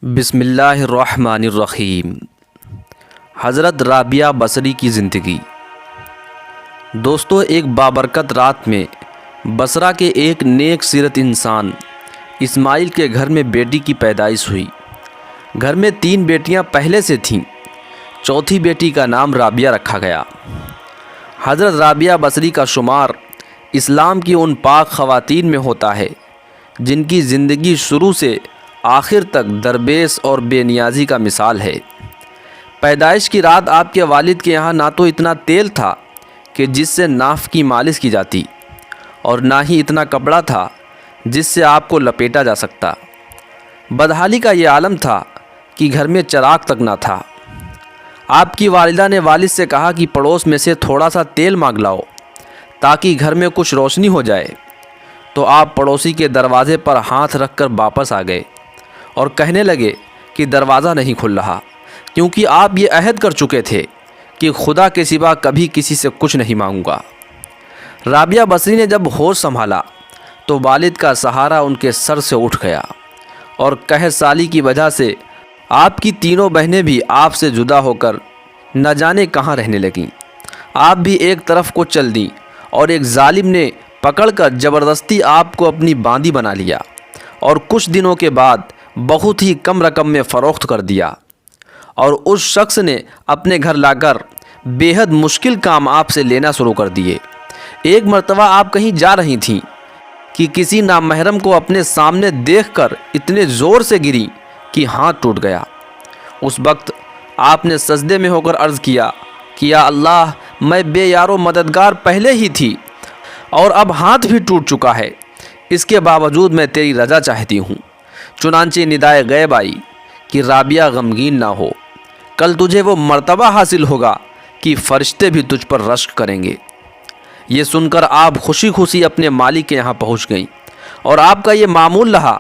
بسم اللہ الرحمن الرحیم۔ حضرت رابعہ بصری کی زندگی۔ دوستو، ایک بابرکت رات میں بصرہ کے ایک نیک سیرت انسان اسماعیل کے گھر میں بیٹی کی پیدائش ہوئی۔ گھر میں 3 بیٹیاں پہلے سے تھیں، چوتھی بیٹی کا نام رابعہ رکھا گیا۔ حضرت رابعہ بصری کا شمار اسلام کی ان پاک خواتین میں ہوتا ہے جن کی زندگی شروع سے آخر تک دربیس اور بے نیازی کا مثال ہے۔ پیدائش کی رات آپ کے والد کے یہاں نہ تو اتنا تیل تھا کہ جس سے ناف کی مالش کی جاتی، اور نہ ہی اتنا کپڑا تھا جس سے آپ کو لپیٹا جا سکتا۔ بدحالی کا یہ عالم تھا کہ گھر میں چراغ تک نہ تھا۔ آپ کی والدہ نے والد سے کہا کہ پڑوس میں سے تھوڑا سا تیل مانگ لاؤ تاکہ گھر میں کچھ روشنی ہو جائے، تو آپ پڑوسی کے دروازے پر ہاتھ رکھ کر واپس آ گئے اور کہنے لگے کہ دروازہ نہیں کھل رہا، کیونکہ آپ یہ عہد کر چکے تھے کہ خدا کے سوا کبھی کسی سے کچھ نہیں مانگوں گا۔ رابعہ بصری نے جب ہوش سنبھالا تو والد کا سہارا ان کے سر سے اٹھ گیا، اور قحط سالی کی وجہ سے آپ کی تینوں بہنیں بھی آپ سے جدا ہو کر نہ جانے کہاں رہنے لگیں۔ آپ بھی ایک طرف کو چل دیں، اور ایک ظالم نے پکڑ کر زبردستی آپ کو اپنی باندی بنا لیا، اور کچھ دنوں کے بعد بہت ہی کم رقم میں فروخت کر دیا، اور اس شخص نے اپنے گھر لا کر بے حد مشکل کام آپ سے لینا شروع کر دیے۔ ایک مرتبہ آپ کہیں جا رہی تھیں کہ کسی نامحرم کو اپنے سامنے دیکھ کر اتنے زور سے گری کہ ہاتھ ٹوٹ گیا۔ اس وقت آپ نے سجدے میں ہو کر عرض کیا کہ یا اللہ، میں بے یار و مددگار پہلے ہی تھی اور اب ہاتھ بھی ٹوٹ چکا ہے، اس کے باوجود میں تیری رضا چاہتی ہوں۔ چنانچہ ندائے غیب آئی کہ رابعہ غمگین نہ ہو، کل تجھے وہ مرتبہ حاصل ہوگا کہ فرشتے بھی تجھ پر رشک کریں گے۔ یہ سن کر آپ خوشی خوشی اپنے مالک کے یہاں پہنچ گئیں، اور آپ کا یہ معمول رہا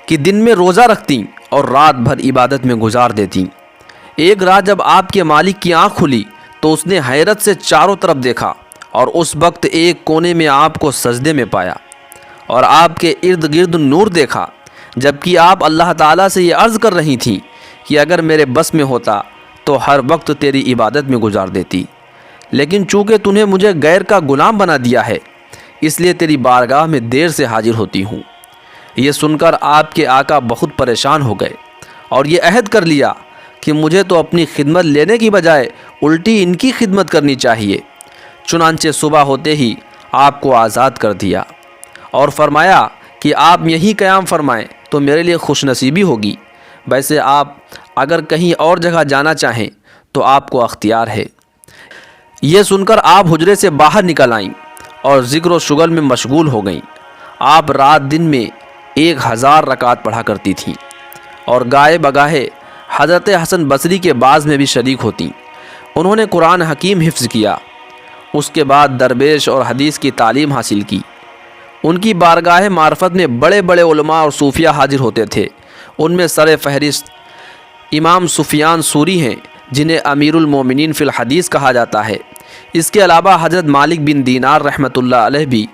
کہ دن میں روزہ رکھتیں اور رات بھر عبادت میں گزار دیتیں۔ ایک رات جب آپ کے مالک کی آنکھ کھلی تو اس نے حیرت سے چاروں طرف دیکھا، اور اس وقت ایک کونے میں آپ کو سجدے میں پایا، اور آپ کے ارد گرد نور دیکھا، جبکہ آپ اللہ تعالیٰ سے یہ عرض کر رہی تھیں کہ اگر میرے بس میں ہوتا تو ہر وقت تیری عبادت میں گزار دیتی، لیکن چونکہ تُنہیں مجھے غیر کا غلام بنا دیا ہے، اس لیے تیری بارگاہ میں دیر سے حاضر ہوتی ہوں۔ یہ سن کر آپ کے آقا بہت پریشان ہو گئے، اور یہ عہد کر لیا کہ مجھے تو اپنی خدمت لینے کی بجائے الٹی ان کی خدمت کرنی چاہیے۔ چنانچہ صبح ہوتے ہی آپ کو آزاد کر دیا، اور فرمایا کہ آپ یہیں قیام فرمائیں تو میرے لیے خوش نصیبی ہوگی، ویسے آپ اگر کہیں اور جگہ جانا چاہیں تو آپ کو اختیار ہے۔ یہ سن کر آپ حجرے سے باہر نکل آئیں اور ذکر و شغل میں مشغول ہو گئیں۔ آپ رات دن میں 1000 رکعت پڑھا کرتی تھیں، اور گائے بگاہے حضرت حسن بصری کے باز میں بھی شریک ہوتیں۔ انہوں نے قرآن حکیم حفظ کیا، اس کے بعد درویش اور حدیث کی تعلیم حاصل کی۔ ان کی بارگاہ معرفت میں بڑے بڑے علماء اور صوفیہ حاضر ہوتے تھے۔ ان میں سر فہرست امام سفیان ثوری ہیں، جنہیں امیر المومنین فی الحدیث کہا جاتا ہے۔ اس کے علاوہ حضرت مالک بن دینار رحمۃ اللہ علیہ بھی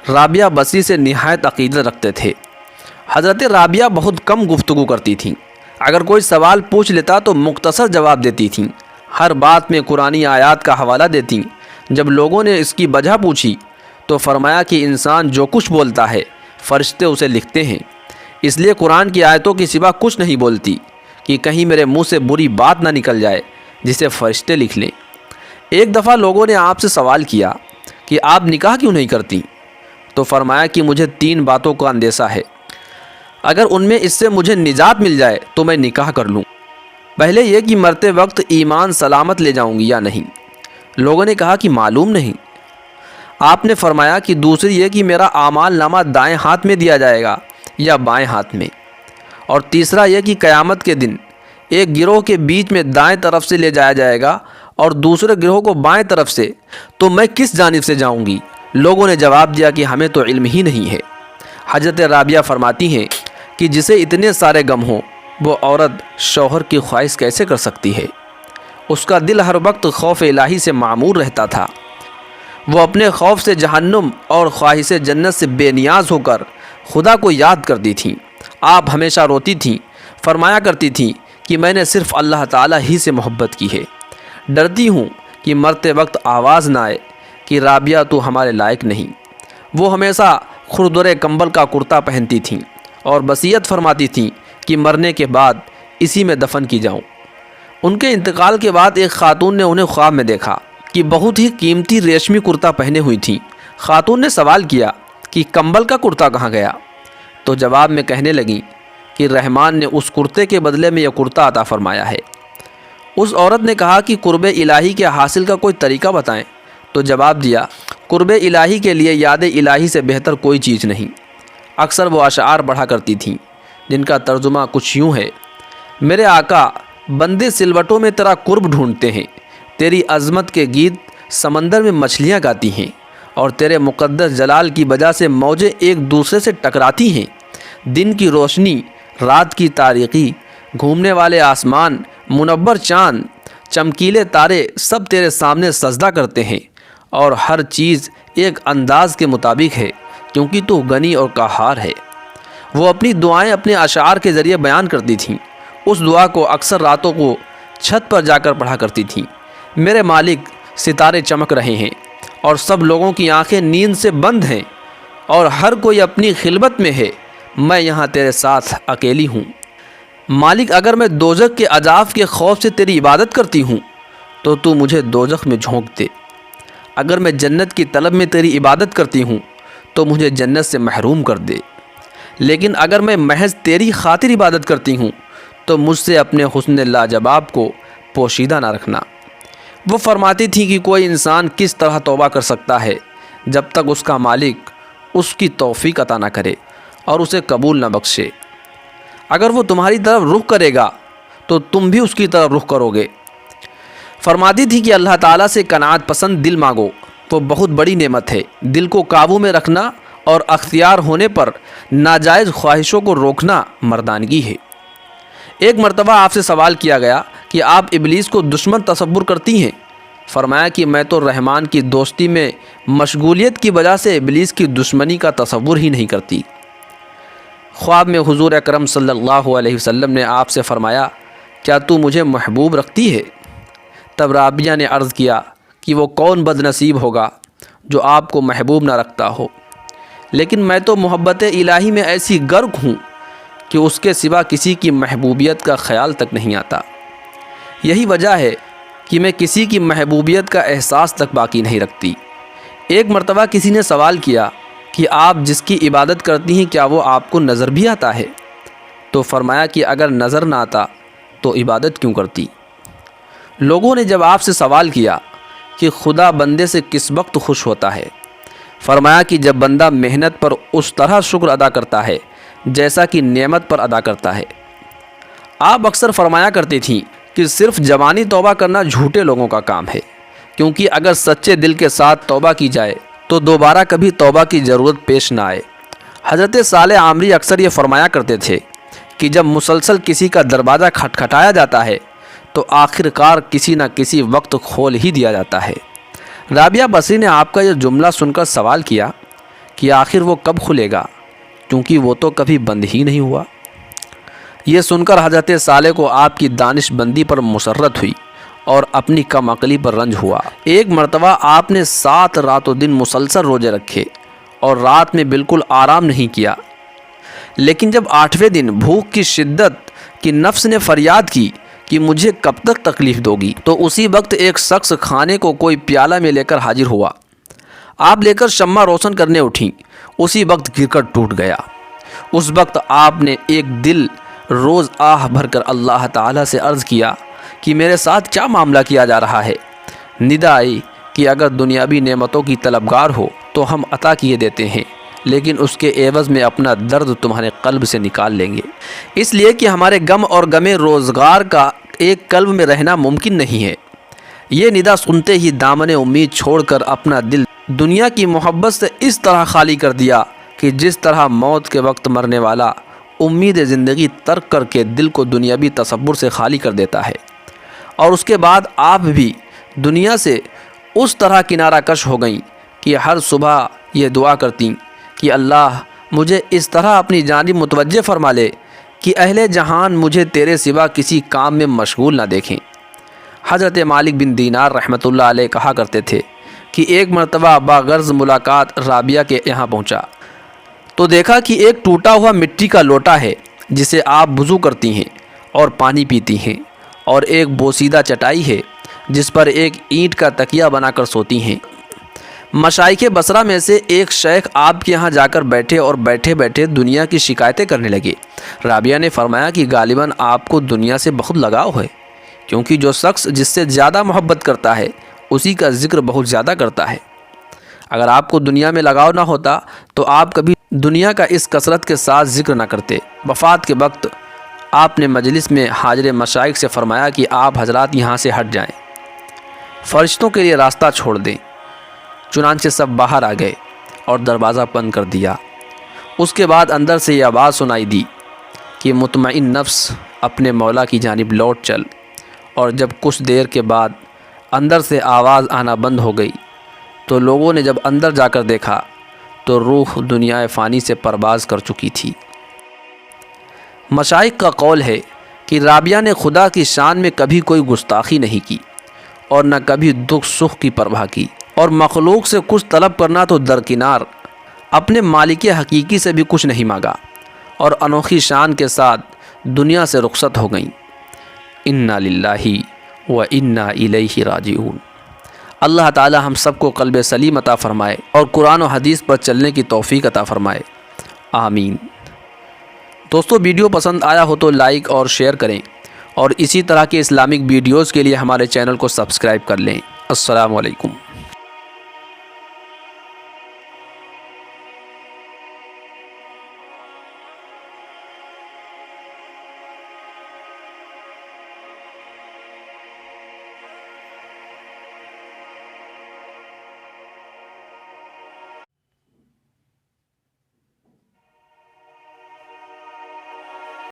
رابعہ بصری سے نہایت عقیدت رکھتے تھے۔ حضرت رابعہ بہت کم گفتگو کرتی تھیں، اگر کوئی سوال پوچھ لیتا تو مختصر جواب دیتی تھیں، ہر بات میں قرآنی آیات کا حوالہ دیتیں۔ جب لوگوں نے اس کی وجہ پوچھی تو فرمایا کہ انسان جو کچھ بولتا ہے فرشتے اسے لکھتے ہیں، اس لیے قرآن کی آیتوں کے سوا کچھ نہیں بولتی کہ کہیں میرے منہ سے بری بات نہ نکل جائے جسے فرشتے لکھ لیں۔ ایک دفعہ لوگوں نے آپ سے سوال کیا کہ آپ نکاح کیوں نہیں کرتی، تو فرمایا کہ مجھے 3 باتوں کا اندیشہ ہے، اگر ان میں اس سے مجھے نجات مل جائے تو میں نکاح کر لوں۔ پہلے یہ کہ مرتے وقت ایمان سلامت لے جاؤں گی یا نہیں۔ لوگوں نے کہا کہ معلوم نہیں۔ آپ نے فرمایا کہ دوسری یہ کہ میرا اعمال نامہ دائیں ہاتھ میں دیا جائے گا یا بائیں ہاتھ میں، اور تیسرا یہ کہ قیامت کے دن ایک گروہ کے بیچ میں دائیں طرف سے لے جایا جائے گا اور دوسرے گروہ کو بائیں طرف سے، تو میں کس جانب سے جاؤں گی؟ لوگوں نے جواب دیا کہ ہمیں تو علم ہی نہیں ہے۔ حضرت رابعہ فرماتی ہیں کہ جسے اتنے سارے غم ہوں وہ عورت شوہر کی خواہش کیسے کر سکتی ہے؟ اس کا دل ہر وقت خوف الہی سے معمور رہتا تھا۔ وہ اپنے خوف سے جہنم اور خواہش جنت سے بے نیاز ہو کر خدا کو یاد کرتی تھیں۔ آپ ہمیشہ روتی تھیں، فرمایا کرتی تھیں کہ میں نے صرف اللہ تعالیٰ ہی سے محبت کی ہے، ڈرتی ہوں کہ مرتے وقت آواز نہ آئے کہ رابعہ تو ہمارے لائق نہیں۔ وہ ہمیشہ خردر کمبل کا کرتا پہنتی تھیں اور وصیت فرماتی تھیں کہ مرنے کے بعد اسی میں دفن کی جاؤں۔ ان کے انتقال کے بعد ایک خاتون نے انہیں خواب میں دیکھا کہ بہت ہی قیمتی ریشمی کرتا پہنے ہوئی تھیں۔ خاتون نے سوال کیا کہ کمبل کا کرتا کہاں گیا؟ تو جواب میں کہنے لگیں کہ رحمان نے اس کرتے کے بدلے میں یہ کرتا عطا فرمایا ہے۔ اس عورت نے کہا کہ قرب الہی کے حاصل کا کوئی طریقہ بتائیں، تو جواب دیا، قرب الہی کے لیے یاد الہی سے بہتر کوئی چیز نہیں۔ اکثر وہ اشعار پڑھا کرتی تھیں جن کا ترجمہ کچھ یوں ہے: میرے آقا، بندے سلوٹوں میں تیرا قرب ڈھونڈتے ہیں، تیری عظمت کے گیت سمندر میں مچھلیاں گاتی ہیں، اور تیرے مقدس جلال کی وجہ سے موجیں ایک دوسرے سے ٹکراتی ہیں۔ دن کی روشنی، رات کی تاریکی، گھومنے والے آسمان، منور چاند، چمکیلے تارے سب تیرے سامنے سجدہ کرتے ہیں، اور ہر چیز ایک انداز کے مطابق ہے، کیونکہ تو غنی اور قہار ہے۔ وہ اپنی دعائیں اپنے اشعار کے ذریعے بیان کرتی تھیں۔ اس دعا کو اکثر راتوں کو چھت پر جا کر پڑھا کرتی تھیں: میرے مالک، ستارے چمک رہے ہیں اور سب لوگوں کی آنکھیں نیند سے بند ہیں، اور ہر کوئی اپنی خلوت میں ہے، میں یہاں تیرے ساتھ اکیلی ہوں۔ مالک، اگر میں دوزخ کے عذاب کے خوف سے تیری عبادت کرتی ہوں تو تو مجھے دوزخ میں جھونک دے، اگر میں جنت کی طلب میں تیری عبادت کرتی ہوں تو مجھے جنت سے محروم کر دے، لیکن اگر میں محض تیری خاطر عبادت کرتی ہوں تو مجھ سے اپنے حسن لاجواب کو پوشیدہ نہ رکھنا۔ وہ فرماتی تھی کہ کوئی انسان کس طرح توبہ کر سکتا ہے جب تک اس کا مالک اس کی توفیق عطا نہ کرے اور اسے قبول نہ بخشے۔ اگر وہ تمہاری طرف رخ کرے گا تو تم بھی اس کی طرف رخ کرو گے۔ فرماتی تھی کہ اللہ تعالیٰ سے قناعت پسند دل مانگو، وہ بہت بڑی نعمت ہے۔ دل کو قابو میں رکھنا اور اختیار ہونے پر ناجائز خواہشوں کو روکنا مردانگی ہے۔ ایک مرتبہ آپ سے سوال کیا گیا کہ آپ ابلیس کو دشمن تصور کرتی ہیں؟ فرمایا کہ میں تو رحمان کی دوستی میں مشغولیت کی وجہ سے ابلیس کی دشمنی کا تصور ہی نہیں کرتی۔ خواب میں حضور اکرم صلی اللہ علیہ وسلم نے آپ سے فرمایا، کیا تو مجھے محبوب رکھتی ہے؟ تب رابعہ نے عرض کیا کہ وہ کون بد نصیب ہوگا جو آپ کو محبوب نہ رکھتا ہو، لیکن میں تو محبت الہی میں ایسی غرق ہوں کہ اس کے سوا کسی کی محبوبیت کا خیال تک نہیں آتا۔ یہی وجہ ہے کہ میں کسی کی محبوبیت کا احساس تک باقی نہیں رکھتی۔ ایک مرتبہ کسی نے سوال کیا کہ آپ جس کی عبادت کرتی ہیں کیا وہ آپ کو نظر بھی آتا ہے؟ تو فرمایا کہ اگر نظر نہ آتا تو عبادت کیوں کرتی؟ لوگوں نے جب آپ سے سوال کیا کہ خدا بندے سے کس وقت خوش ہوتا ہے، فرمایا کہ جب بندہ محنت پر اس طرح شکر ادا کرتا ہے جیسا کہ نعمت پر ادا کرتا ہے۔ آپ اکثر فرمایا کرتی تھیں کہ صرف جوانی توبہ کرنا جھوٹے لوگوں کا کام ہے، کیونکہ اگر سچے دل کے ساتھ توبہ کی جائے تو دوبارہ کبھی توبہ کی ضرورت پیش نہ آئے۔ حضرت صالح عامری اکثر یہ فرمایا کرتے تھے کہ جب مسلسل کسی کا دروازہ کھٹکھٹایا جاتا ہے تو آخر کار کسی نہ کسی وقت کھول ہی دیا جاتا ہے۔ رابعہ بصری نے آپ کا یہ جملہ سن کر سوال کیا کہ آخر وہ کب کھلے گا، کیونکہ وہ تو کبھی بند ہی نہیں ہوا۔ یہ سن کر حضرت صالح کو آپ کی دانش بندی پر مسرت ہوئی اور اپنی کم عقلی پر رنج ہوا۔ ایک مرتبہ آپ نے 7 رات و دن مسلسل روزے رکھے اور رات میں بالکل آرام نہیں کیا، لیکن جب 8ویں دن بھوک کی شدت کی نفس نے فریاد کی کہ مجھے کب تک تکلیف دو گی، تو اسی وقت ایک شخص کھانے کو کوئی پیالہ میں لے کر حاضر ہوا۔ آپ لے کر شمع روشن کرنے اٹھیں، اسی وقت گر کر ٹوٹ گیا۔ اس وقت آپ نے ایک دل روز آہ بھر کر اللہ تعالیٰ سے عرض کیا کہ میرے ساتھ کیا معاملہ کیا جا رہا ہے؟ ندا آئی کہ اگر دنیاوی نعمتوں کی طلبگار ہو تو ہم عطا کیے دیتے ہیں، لیکن اس کے عوض میں اپنا درد تمہارے قلب سے نکال لیں گے، اس لیے کہ ہمارے غم اور غم روزگار کا ایک قلب میں رہنا ممکن نہیں ہے۔ یہ ندا سنتے ہی دامن امید چھوڑ کر اپنا دل دنیا کی محبت سے اس طرح خالی کر دیا کہ جس طرح موت کے وقت مرنے والا امید زندگی ترک کر کے دل کو دنیاوی تصور سے خالی کر دیتا ہے، اور اس کے بعد آپ بھی دنیا سے اس طرح کنارہ کش ہو گئیں کہ ہر صبح یہ دعا کرتیں کہ اللہ مجھے اس طرح اپنی جانب متوجہ فرما لے کہ اہل جہان مجھے تیرے سوا کسی کام میں مشغول نہ دیکھیں۔ حضرت مالک بن دینار رحمۃ اللہ علیہ کہا کرتے تھے کہ ایک مرتبہ باغرض ملاقات رابعہ کے یہاں پہنچا تو دیکھا کہ ایک ٹوٹا ہوا مٹی کا لوٹا ہے جسے آپ وضو کرتی ہیں اور پانی پیتی ہیں، اور ایک بوسیدہ چٹائی ہے جس پر ایک اینٹ کا تکیہ بنا کر سوتی ہیں۔ مشائخ بصرہ میں سے ایک شیخ آپ کے یہاں جا کر بیٹھے اور بیٹھے بیٹھے دنیا کی شکایتیں کرنے لگے۔ رابعہ نے فرمایا کہ غالباً آپ کو دنیا سے بہت لگاؤ ہے، کیونکہ جو شخص جس سے زیادہ محبت کرتا ہے اسی کا ذکر بہت زیادہ کرتا ہے۔ اگر آپ کو دنیا میں لگاؤ نہ ہوتا تو آپ کبھی دنیا کا اس کثرت کے ساتھ ذکر نہ کرتے۔ وفات کے وقت آپ نے مجلس میں حاضر مشائخ سے فرمایا کہ آپ حضرات یہاں سے ہٹ جائیں، فرشتوں کے لیے راستہ چھوڑ دیں۔ چنانچہ سب باہر آ گئے اور دروازہ بند کر دیا۔ اس کے بعد اندر سے یہ آواز سنائی دی کہ مطمئن نفس اپنے مولا کی جانب لوٹ چل، اور جب کچھ دیر کے بعد اندر سے آواز آنا بند ہو گئی تو لوگوں نے جب اندر جا کر دیکھا تو روح دنیا فانی سے پرواز کر چکی تھی۔ مشائخ کا قول ہے کہ رابعہ نے خدا کی شان میں کبھی کوئی گستاخی نہیں کی اور نہ کبھی دکھ سکھ کی پرواہ کی، اور مخلوق سے کچھ طلب کرنا تو درکنار، اپنے مالک حقیقی سے بھی کچھ نہیں مانگا، اور انوکھی شان کے ساتھ دنیا سے رخصت ہو گئیں۔ انا للہ و انا الیہ راجعون۔ اللہ تعالی ہم سب کو قلب سلیم عطا فرمائے اور قرآن و حدیث پر چلنے کی توفیق عطا فرمائے، آمین۔ دوستو، ویڈیو پسند آیا ہو تو لائک اور شیئر کریں، اور اسی طرح کے اسلامک ویڈیوز کے لیے ہمارے چینل کو سبسکرائب کر لیں۔ السلام علیکم۔